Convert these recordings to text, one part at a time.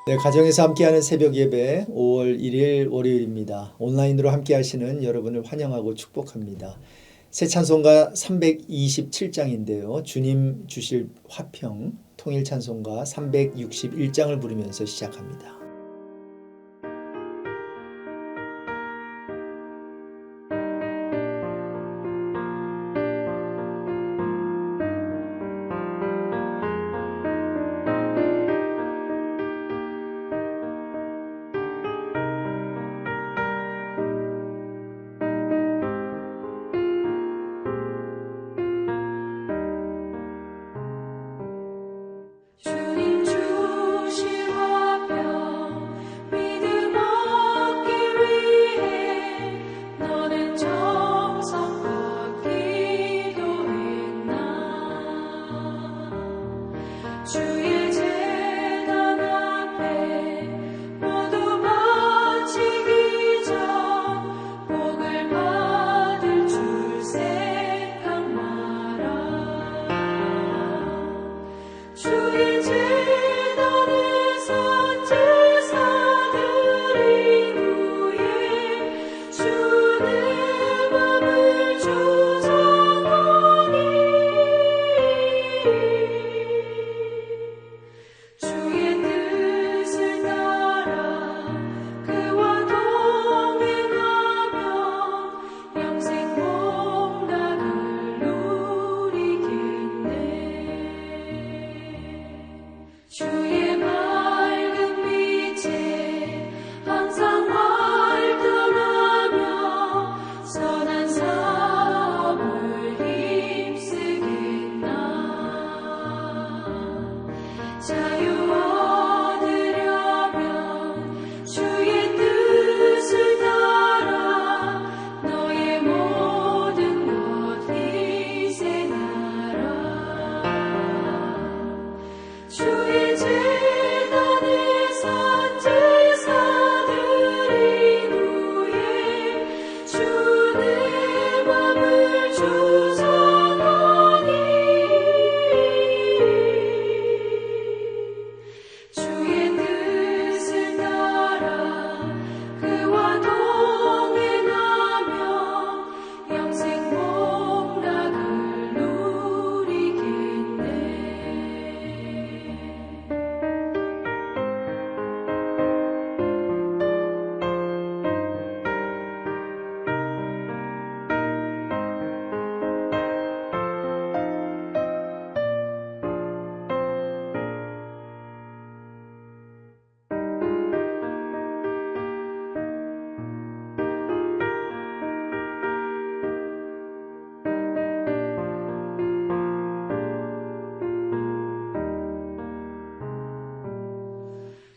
네, 가정에서 함께하는 새벽 예배 5월 1일 월요일입니다. 온라인으로 함께하시는 여러분을 환영하고 축복합니다. 새 찬송가 327장인데요. 주님 주실 화평 통일 찬송가 361장을 부르면서 시작합니다.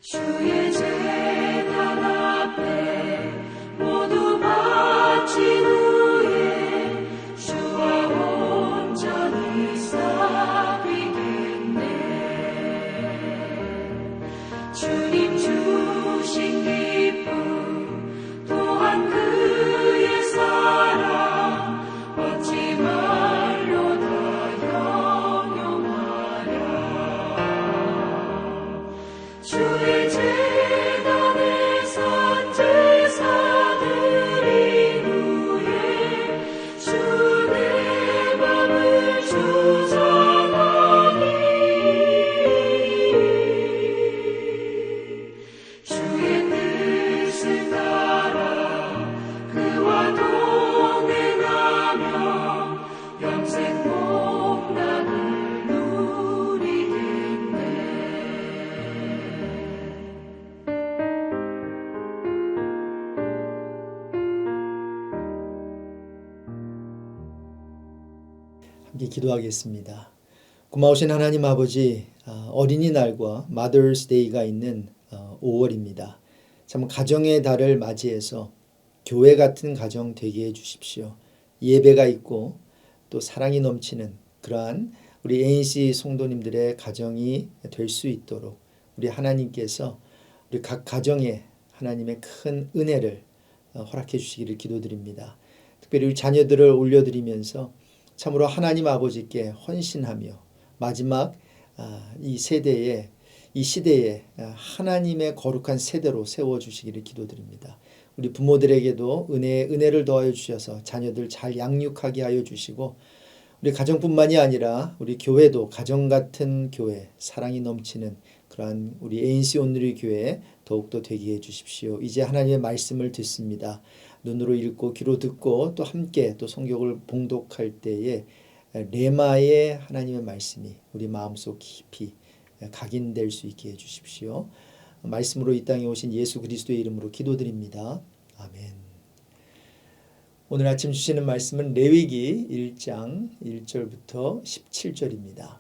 주의 제단 앞에 모두 바친 후에 주와 온전히 사귀겠네. 주님 주신 기쁨 또한 그의 사랑 얻지 말로 다 영영하랴. 주의 제단에 선 제사드린 후에 주 내 맘을 주장하니 주의 뜻을 따라 그와 동행하며 영생 복락을 누리겠네. 함께 기도하겠습니다. 고마우신 하나님 아버지, 어린이날과 Mother's Day가 있는 5월입니다. 참 가정의 달을 맞이해서 교회 같은 가정 되게 해주십시오. 예배가 있고 또 사랑이 넘치는 그러한 우리 ANC 성도님들의 가정이 될 수 있도록 우리 하나님께서 우리 각 가정에 하나님의 큰 은혜를 허락해 주시기를 기도드립니다. 특별히 우리 자녀들을 올려드리면서 참으로 하나님 아버지께 헌신하며 마지막 이 세대에 이 시대에 하나님의 거룩한 세대로 세워주시기를 기도드립니다. 우리 부모들에게도 은혜를 더하여 주셔서 자녀들 잘 양육하게 하여 주시고 우리 가정뿐만이 아니라 우리 교회도 가정 같은 교회, 사랑이 넘치는 그러한 우리 ANC 온누리 교회 더욱더 되게 해 주십시오. 이제 하나님의 말씀을 듣습니다. 눈으로 읽고 귀로 듣고 또 함께 또 성경을 봉독할 때에 레마의 하나님의 말씀이 우리 마음속 깊이 각인될 수 있게 해 주십시오. 말씀으로 이 땅에 오신 예수 그리스도의 이름으로 기도드립니다. 아멘. 오늘 아침 주시는 말씀은 레위기 1장 1절부터 17절입니다.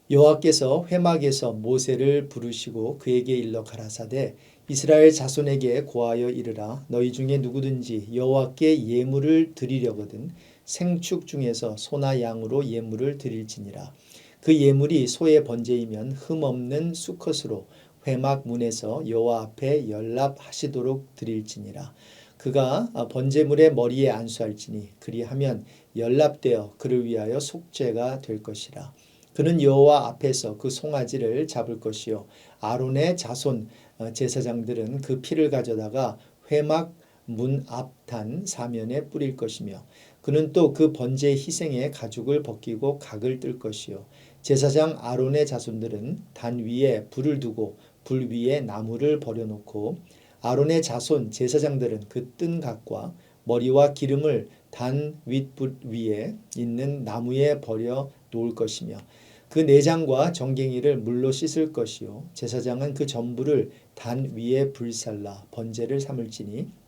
여호와께서 회막에서 모세를 부르시고 그에게 일러 가라사대 이스라엘 자손에게 고하여 이르라 너희 중에 누구든지 여호와께 예물을 드리려거든 생축 중에서 소나 양으로 예물을 드릴지니라 그 예물이 소의 번제이면 흠없는 수컷으로 회막 문에서 여호와 앞에 연락하시도록 드릴지니라 그가 번제물의 머리에 안수할지니 그리하면 연락되어 그를 위하여 속죄가 될 것이라 그는 여호와 앞에서 그 송아지를 잡을 것이요 아론의 자손 제사장들은 그 피를 가져다가 회막 문 앞 단 사면에 뿌릴 것이며 그는 또 그 번제 희생의 가죽을 벗기고 각을 뜰 것이요 제사장 아론의 자손들은 단 위에 불을 두고 불 위에 나무를 버려놓고 아론의 자손 제사장들은 그 뜬 각과 머리와 기름을 단 윗불 위에 있는 나무에 버려 놓을 것이며 그 내장과 정갱이를 물로 씻을 것이요 제사장은 그 전부를 단 위에 불살라 번제를 삼을지니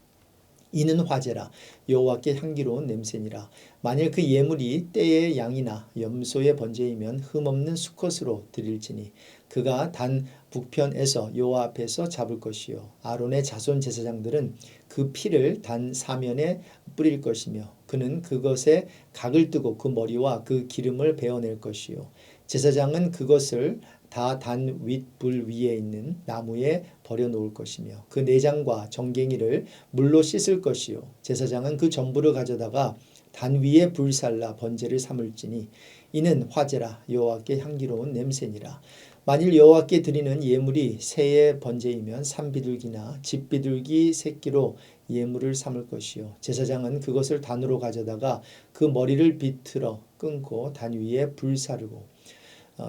이는 화제라 여호와께 향기로운 냄새니라 만일 그 예물이 떼의 양이나 염소의 번제이면 흠없는 수컷으로 드릴지니 그가 단 북편에서 여호와 앞에서 잡을 것이요 아론의 자손 제사장들은 그 피를 단 사면에 뿌릴 것이며 그는 그것에 각을 뜨고 그 머리와 그 기름을 베어낼 것이요 제사장은 그것을 다 단 윗불 위에 있는 나무에 버려놓을 것이며 그 내장과 정갱이를 물로 씻을 것이요 제사장은 그 전부를 가져다가 단 위에 불살라 번제를 삼을지니 이는 화제라 여호와께 향기로운 냄새니라 만일 여호와께 드리는 예물이 새의 번제이면 산비둘기나 집비둘기 새끼로 예물을 삼을 것이요 제사장은 그것을 단으로 가져다가 그 머리를 비틀어 끊고 단 위에 불사르고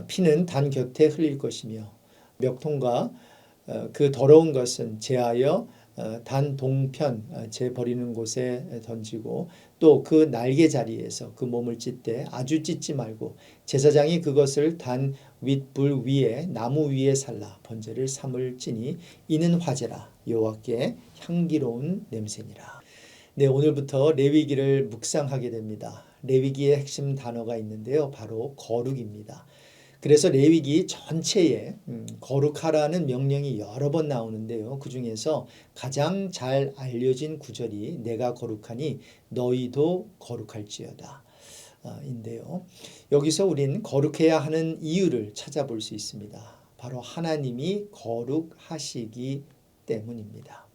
피는 단 곁에 흘릴 것이며 멱통과 그 더러운 것은 제하여 단 동편 제 버리는 곳에 던지고 또 그 날개 자리에서 그 몸을 찢되 아주 찢지 말고 제사장이 그것을 단 윗불 위에 나무 위에 살라 번제를 삼을지니 이는 화제라 여호와께 향기로운 냄새니라. 네, 오늘부터 레위기를 묵상하게 됩니다. 레위기의 핵심 단어가 있는데요. 바로 거룩입니다. 그래서 레위기 전체에 거룩하라는 명령이 여러 번 나오는데요. 그 중에서 가장 잘 알려진 구절이 내가 거룩하니 너희도 거룩할지어다 인데요. 여기서 우린 거룩해야 하는 이유를 찾아볼 수 있습니다. 바로 하나님이 거룩하시기 때문입니다.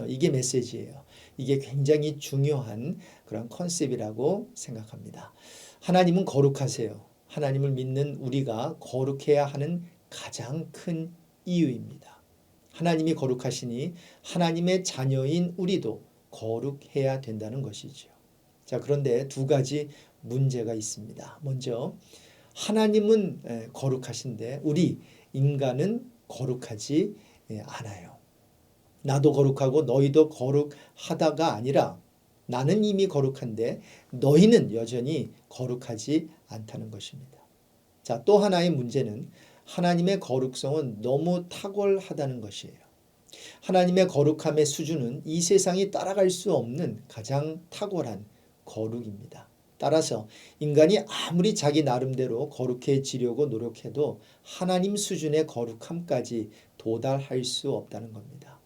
이게 메시지예요. 이게 굉장히 중요한 그런 컨셉이라고 생각합니다. 하나님은 거룩하세요. 하나님을 믿는 우리가 거룩해야 하는 가장 큰 이유입니다. 하나님이 거룩하시니 하나님의 자녀인 우리도 거룩해야 된다는 것이죠. 자, 그런데 두 가지 문제가 있습니다. 먼저 하나님은 거룩하신데 우리 인간은 거룩하지 않아요. 나도 거룩하고 너희도 거룩하다가 아니라 나는 이미 거룩한데 너희는 여전히 거룩하지 않다는 것입니다. 자, 또 하나의 문제는 하나님의 거룩성은 너무 탁월하다는 것이에요. 하나님의 거룩함의 수준은 이 세상이 따라갈 수 없는 가장 탁월한 거룩입니다. 따라서 인간이 아무리 자기 나름대로 거룩해지려고 노력해도 하나님 수준의 거룩함까지 도달할 수 없다는 겁니다.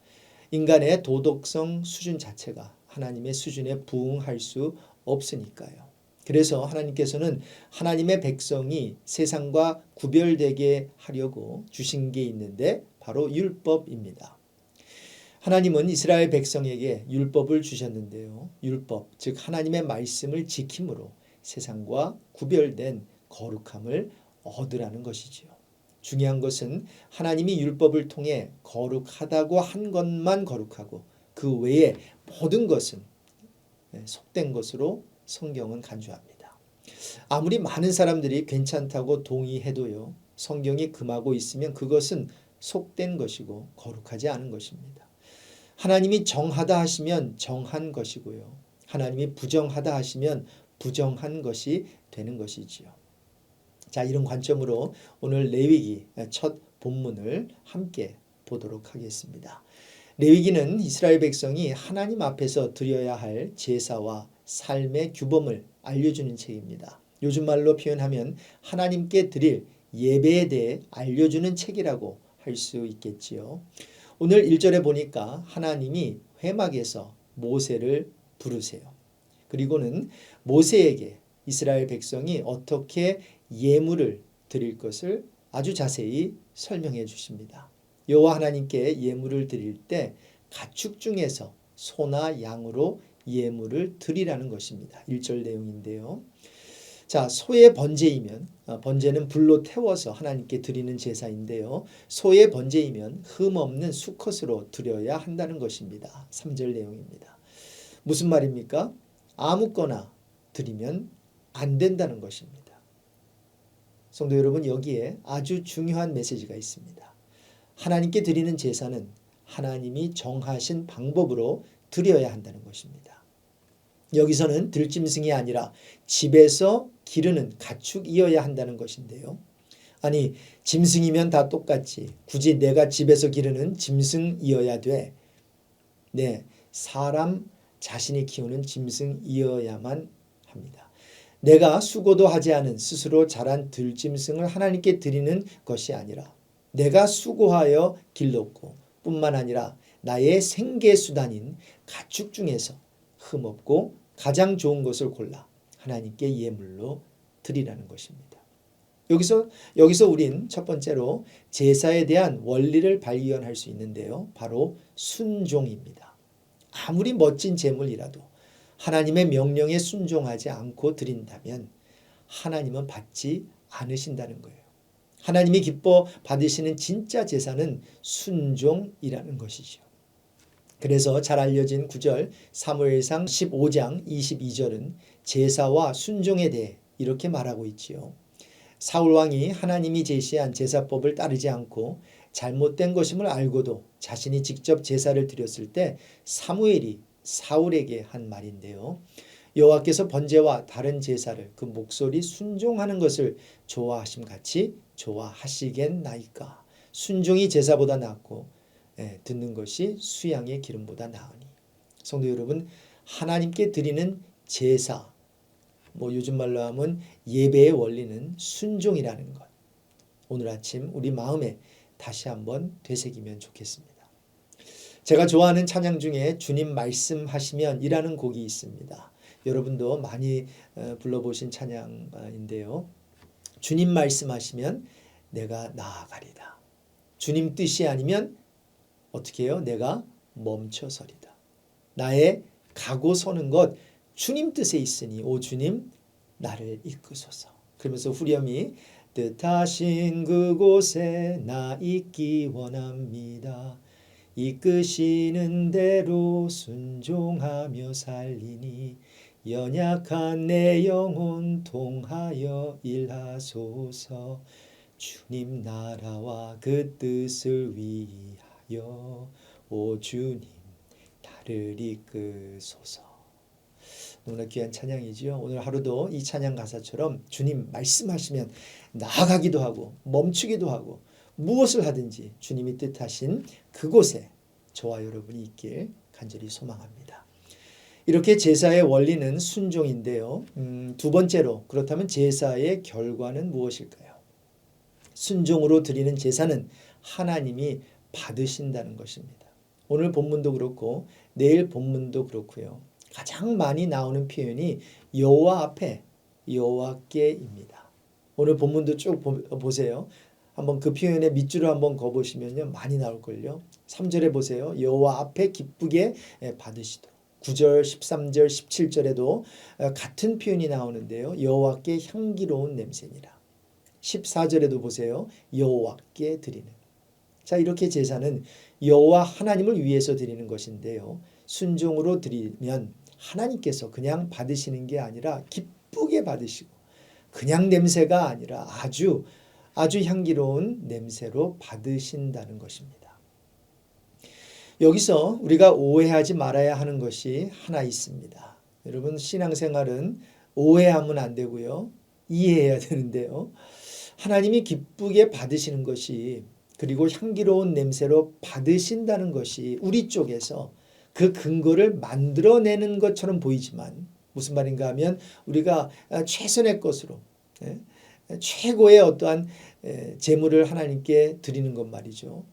인간의 도덕성 수준 자체가 하나님의 수준에 부응할 수 없으니까요. 그래서 하나님께서는 하나님의 백성이 세상과 구별되게 하려고 주신 게 있는데 바로 율법입니다. 하나님은 이스라엘 백성에게 율법을 주셨는데요. 율법, 즉 하나님의 말씀을 지킴으로 세상과 구별된 거룩함을 얻으라는 것이지요. 중요한 것은 하나님이 율법을 통해 거룩하다고 한 것만 거룩하고 그 외에 모든 것은 속된 것으로 성경은 간주합니다. 아무리 많은 사람들이 괜찮다고 동의해도요. 성경이 금하고 있으면 그것은 속된 것이고 거룩하지 않은 것입니다. 하나님이 정하다 하시면 정한 것이고요. 하나님이 부정하다 하시면 부정한 것이 되는 것이지요. 자, 이런 관점으로 오늘 레위기 첫 본문을 함께 보도록 하겠습니다. 레위기는 이스라엘 백성이 하나님 앞에서 드려야 할 제사와 삶의 규범을 알려주는 책입니다. 요즘 말로 표현하면 하나님께 드릴 예배에 대해 알려주는 책이라고 할 수 있겠지요. 오늘 1절에 보니까 하나님이 회막에서 모세를 부르세요. 그리고는 모세에게 이스라엘 백성이 어떻게 예물을 드릴 것을 아주 자세히 설명해 주십니다. 여호와 하나님께 예물을 드릴 때 가축 중에서 소나 양으로 예물을 드리라는 것입니다. 1절 내용인데요. 자, 소의 번제이면 번제는 불로 태워서 하나님께 드리는 제사인데요. 소의 번제이면 흠 없는 수컷으로 드려야 한다는 것입니다. 3절 내용입니다. 무슨 말입니까? 아무거나 드리면 안 된다는 것입니다. 성도 여러분, 여기에 아주 중요한 메시지가 있습니다. 하나님께 드리는 제사는 하나님이 정하신 방법으로 드려야 한다는 것입니다. 여기서는 들짐승이 아니라 집에서 기르는 가축이어야 한다는 것인데요. 아니, 짐승이면 다 똑같지. 굳이 내가 집에서 기르는 짐승이어야 돼. 네, 사람 자신이 키우는 짐승이어야만 합니다. 내가 수고도 하지 않은 스스로 자란 들짐승을 하나님께 드리는 것이 아니라 내가 수고하여 길렀고 뿐만 아니라 나의 생계수단인 가축 중에서 흠없고 가장 좋은 것을 골라 하나님께 예물로 드리라는 것입니다. 여기서 우린 첫 번째로 제사에 대한 원리를 발견할 수 있는데요. 바로 순종입니다. 아무리 멋진 제물이라도 하나님의 명령에 순종하지 않고 드린다면 하나님은 받지 않으신다는 거예요. 하나님이 기뻐 받으시는 진짜 제사는 순종이라는 것이죠. 그래서 잘 알려진 9절 사무엘상 15장 22절은 제사와 순종에 대해 이렇게 말하고 있지요. 사울 왕이 하나님이 제시한 제사법을 따르지 않고 잘못된 것임을 알고도 자신이 직접 제사를 드렸을 때 사무엘이 사울에게 한 말인데요. 여호와께서 번제와 다른 제사를 그 목소리 순종하는 것을 좋아하심 같이 좋아하시겠나이까. 순종이 제사보다 낫고 듣는 것이 수양의 기름보다 나으니. 성도 여러분, 하나님께 드리는 제사, 요즘 말로 하면 예배의 원리는 순종이라는 것. 오늘 아침 우리 마음에 다시 한번 되새기면 좋겠습니다. 제가 좋아하는 찬양 중에 주님 말씀하시면 이라는 곡이 있습니다. 여러분도 많이 불러보신 찬양인데요. 주님 말씀하시면 내가 나아가리다. 주님 뜻이 아니면 어떻게 해요? 내가 멈춰서리다. 나의 가고 서는 것 주님 뜻에 있으니 오 주님 나를 이끄소서. 그러면서 후렴이 뜻하신 그곳에 나 있기 원합니다. 이끄시는 대로 순종하며 살리니 연약한 내 영혼 통하여 일하소서. 주님 나라와 그 뜻을 위하여 오 주님 나를 이끄소서. 너무나 귀한 찬양이지요. 오늘 하루도 이 찬양 가사처럼 주님 말씀하시면 나아가기도 하고 멈추기도 하고 무엇을 하든지 주님이 뜻하신 그곳에 저와 여러분이 있길 간절히 소망합니다. 이렇게 제사의 원리는 순종인데요. 두 번째로 그렇다면 제사의 결과는 무엇일까요? 순종으로 드리는 제사는 하나님이 받으신다는 것입니다. 오늘 본문도 그렇고 내일 본문도 그렇고요. 가장 많이 나오는 표현이 여호와 앞에 여호와께입니다. 오늘 본문도 쭉 보세요. 한번 그 표현의 밑줄을 한번 그어보시면요. 많이 나올걸요. 3절에 보세요. 여호와 앞에 기쁘게 받으시도록. 9절, 13절, 17절에도 같은 표현이 나오는데요. 여호와께 향기로운 냄새니라. 14절에도 보세요. 여호와께 드리는. 자, 이렇게 제사는 여호와 하나님을 위해서 드리는 것인데요. 순종으로 드리면 하나님께서 그냥 받으시는 게 아니라 기쁘게 받으시고 그냥 냄새가 아니라 아주 향기로운 냄새로 받으신다는 것입니다. 여기서 우리가 오해하지 말아야 하는 것이 하나 있습니다. 여러분, 신앙생활은 오해하면 안 되고요. 이해해야 되는데요. 하나님이 기쁘게 받으시는 것이 그리고 향기로운 냄새로 받으신다는 것이 우리 쪽에서 그 근거를 만들어내는 것처럼 보이지만 무슨 말인가 하면 우리가 최선의 것으로 최고의 어떠한 제물을 하나님께 드리는 것 말이죠.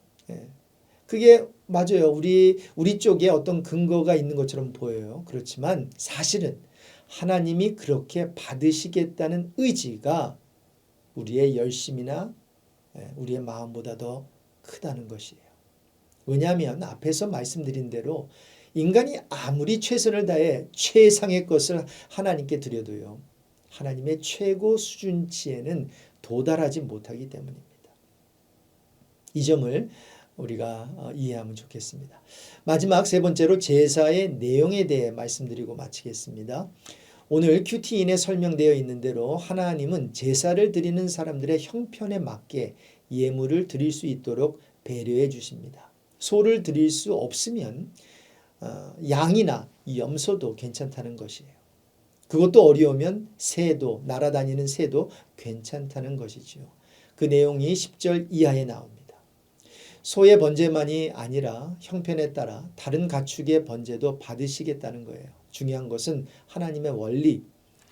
그게 맞아요. 우리 쪽에 어떤 근거가 있는 것처럼 보여요. 그렇지만 사실은 하나님이 그렇게 받으시겠다는 의지가 우리의 열심이나 우리의 마음보다 더 크다는 것이에요. 왜냐하면 앞에서 말씀드린 대로 인간이 아무리 최선을 다해 최상의 것을 하나님께 드려도요. 하나님의 최고 수준치에는 도달하지 못하기 때문입니다. 이 점을 우리가 이해하면 좋겠습니다. 마지막 세 번째로 제사의 내용에 대해 말씀드리고 마치겠습니다. 오늘 큐티인에 설명되어 있는 대로 하나님은 제사를 드리는 사람들의 형편에 맞게 예물을 드릴 수 있도록 배려해 주십니다. 소를 드릴 수 없으면 양이나 염소도 괜찮다는 것이에요. 그것도 어려우면 새도, 날아다니는 새도 괜찮다는 것이지요. 그 내용이 10절 이하에 나옵니다. 소의 번제만이 아니라 형편에 따라 다른 가축의 번제도 받으시겠다는 거예요. 중요한 것은 하나님의 원리,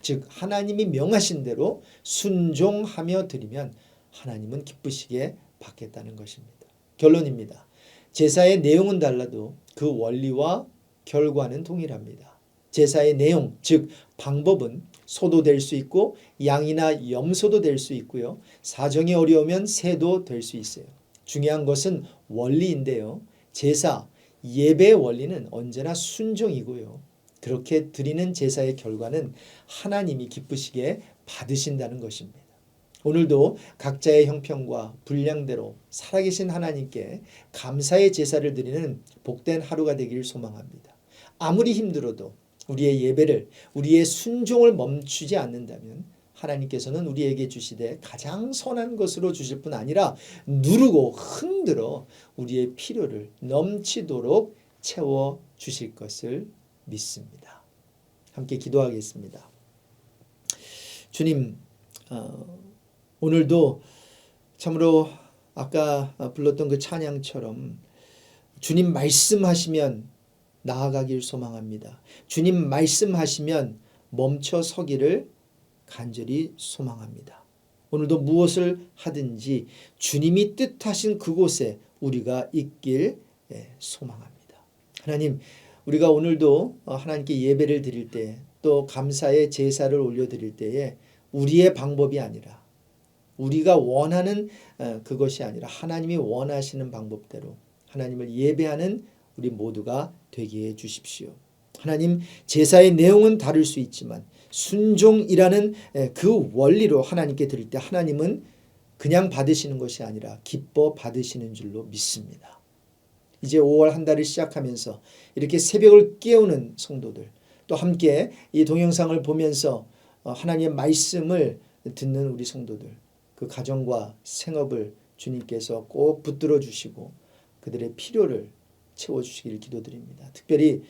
즉 하나님이 명하신 대로 순종하며 드리면 하나님은 기쁘시게 받겠다는 것입니다. 결론입니다. 제사의 내용은 달라도 그 원리와 결과는 동일합니다. 제사의 내용, 즉 방법은 소도 될 수 있고 양이나 염소도 될 수 있고요. 사정이 어려우면 새도 될 수 있어요. 중요한 것은 원리인데요. 제사, 예배의 원리는 언제나 순종이고요. 그렇게 드리는 제사의 결과는 하나님이 기쁘시게 받으신다는 것입니다. 오늘도 각자의 형편과 분량대로 살아계신 하나님께 감사의 제사를 드리는 복된 하루가 되기를 소망합니다. 아무리 힘들어도 우리의 예배를, 우리의 순종을 멈추지 않는다면 하나님께서는 우리에게 주시되 가장 선한 것으로 주실 뿐 아니라 누르고 흔들어 우리의 필요를 넘치도록 채워 주실 것을 믿습니다. 함께 기도하겠습니다. 주님, 오늘도 참으로 아까 불렀던 그 찬양처럼 주님 말씀하시면 나아가길 소망합니다. 주님 말씀하시면 멈춰 서기를 간절히 소망합니다. 오늘도 무엇을 하든지 주님이 뜻하신 그곳에 우리가 있길 소망합니다. 하나님, 우리가 오늘도 하나님께 예배를 드릴 때 또 감사의 제사를 올려드릴 때에 우리의 방법이 아니라 우리가 원하는 그것이 아니라 하나님이 원하시는 방법대로 하나님을 예배하는 우리 모두가 되게 해 주십시오. 하나님, 제사의 내용은 다를 수 있지만 순종이라는 그 원리로 하나님께 드릴 때 하나님은 그냥 받으시는 것이 아니라 기뻐 받으시는 줄로 믿습니다. 이제 5월 한 달을 시작하면서 이렇게 새벽을 깨우는 성도들, 또 함께 이 동영상을 보면서 하나님의 말씀을 듣는 우리 성도들, 그 가정과 생업을 주님께서 꼭 붙들어 주시고 그들의 필요를 채워주시기를 기도드립니다. 특별히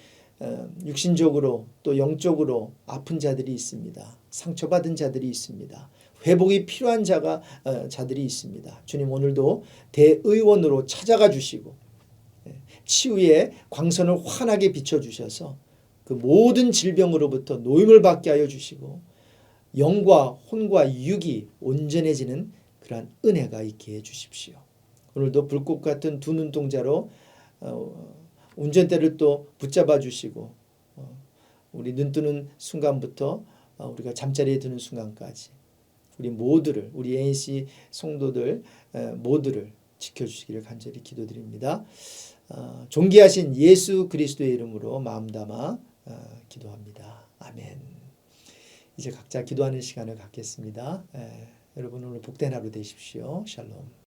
육신적으로 또 영적으로 아픈 자들이 있습니다. 상처받은 자들이 있습니다. 회복이 필요한 자들이 있습니다. 주님, 오늘도 대의원으로 찾아가 주시고 치유의 광선을 환하게 비춰주셔서 그 모든 질병으로부터 노임을 받게 하여 주시고 영과 혼과 육이 온전해지는 그러한 은혜가 있게 해 주십시오. 오늘도 불꽃 같은 두 눈동자로 운전대를 또 붙잡아 주시고 우리 눈 뜨는 순간부터 우리가 잠자리에 드는 순간까지 우리 모두를, 우리 ANC 성도들 모두를 지켜주시기를 간절히 기도드립니다. 존귀하신 예수 그리스도의 이름으로 마음 담아 기도합니다. 아멘. 이제 각자 기도하는 시간을 갖겠습니다. 여러분 오늘 복된 하루 되십시오. 샬롬.